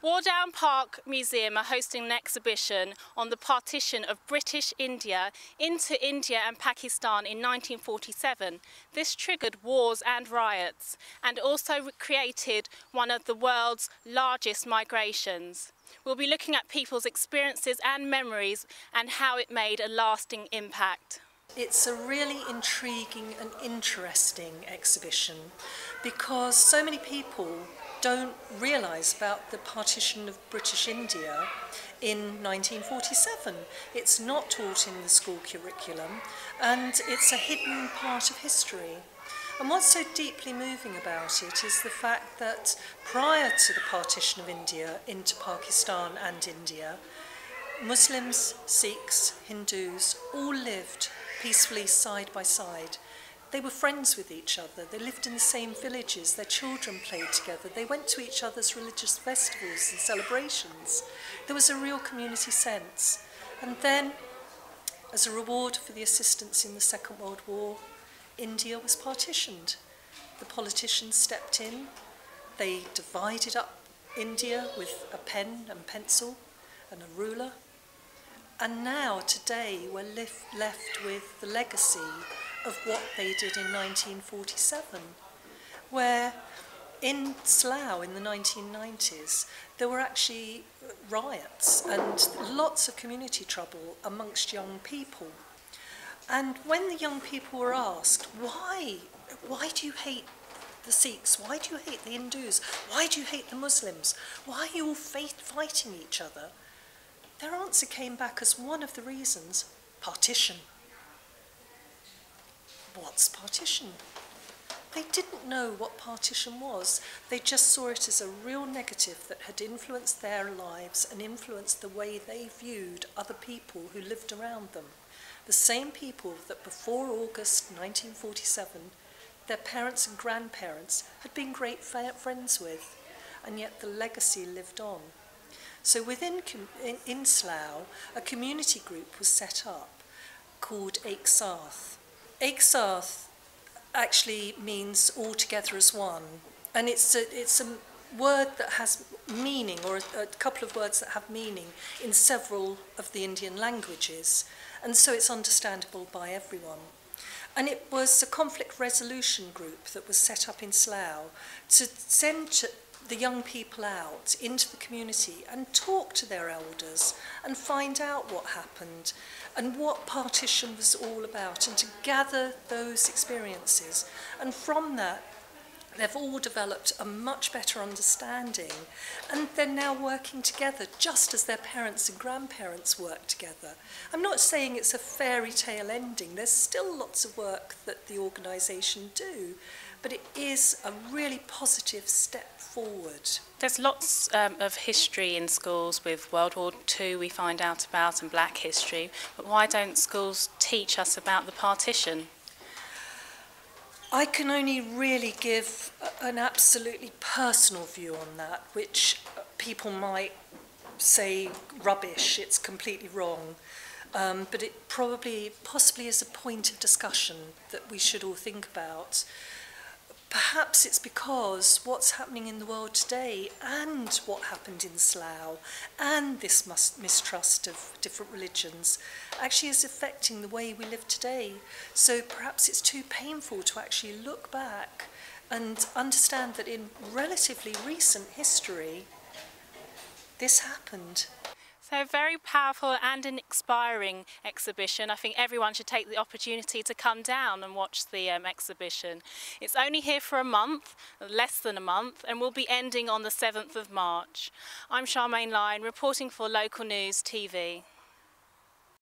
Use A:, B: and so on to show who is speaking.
A: Wardown Park Museum are hosting an exhibition on the partition of British India into India and Pakistan in 1947. This triggered wars and riots and also created one of the world's largest migrations. We'll be looking at people's experiences and memories and how it made a lasting impact.
B: It's a really intriguing and interesting exhibition because so many people don't realise about the partition of British India in 1947. It's not taught in the school curriculum and it's a hidden part of history. And what's so deeply moving about it is the fact that prior to the partition of India into Pakistan and India, Muslims, Sikhs, Hindus all lived peacefully side by side. They were friends with each other, they lived in the same villages, their children played together, they went to each other's religious festivals and celebrations. There was a real community sense. And then, as a reward for the assistance in the Second World War, India was partitioned. The politicians stepped in, they divided up India with a pen and pencil and a ruler. And now, today, we're left with the legacy of what they did in 1947, where in Slough in the 1990s, there were actually riots and lots of community trouble amongst young people. And when the young people were asked, why do you hate the Sikhs? Why do you hate the Hindus? Why do you hate the Muslims? Why are you all fighting each other? Their answer came back as one of the reasons: partition. What's partition? They didn't know what partition was. They just saw it as a real negative that had influenced their lives and influenced the way they viewed other people who lived around them. The same people that before August 1947, their parents and grandparents had been great friends with, and yet the legacy lived on. So in Slough, a community group was set up called Ek Saath. Ek Saath actually means all together as one, and it's a word that has meaning, or a couple of words that have meaning in several of the Indian languages, and so it's understandable by everyone. And it was a conflict resolution group that was set up in Slough to send the young people out into the community and talk to their elders and find out what happened and what partition was all about, and to gather those experiences. And from that, they've all developed a much better understanding, and they're now working together just as their parents and grandparents worked together. I'm not saying it's a fairy tale ending. There's still lots of work that the organisation do, but it is a really positive step forward.
A: There's lots of history in schools. With World War II we find out about, and Black history, but why don't schools teach us about the partition?
B: I can only really give an absolutely personal view on that, which people might say rubbish, it's completely wrong, but it possibly is a point of discussion that we should all think about. Perhaps it's because what's happening in the world today, and what happened in Slough, and this mistrust of different religions, actually is affecting the way we live today. So perhaps it's too painful to actually look back and understand that in relatively recent history, this happened.
A: So a very powerful and an inspiring exhibition. I think everyone should take the opportunity to come down and watch the exhibition. It's only here for a month, less than a month, and will be ending on the 7th of March. I'm Charmaine Lyon, reporting for Local News TV.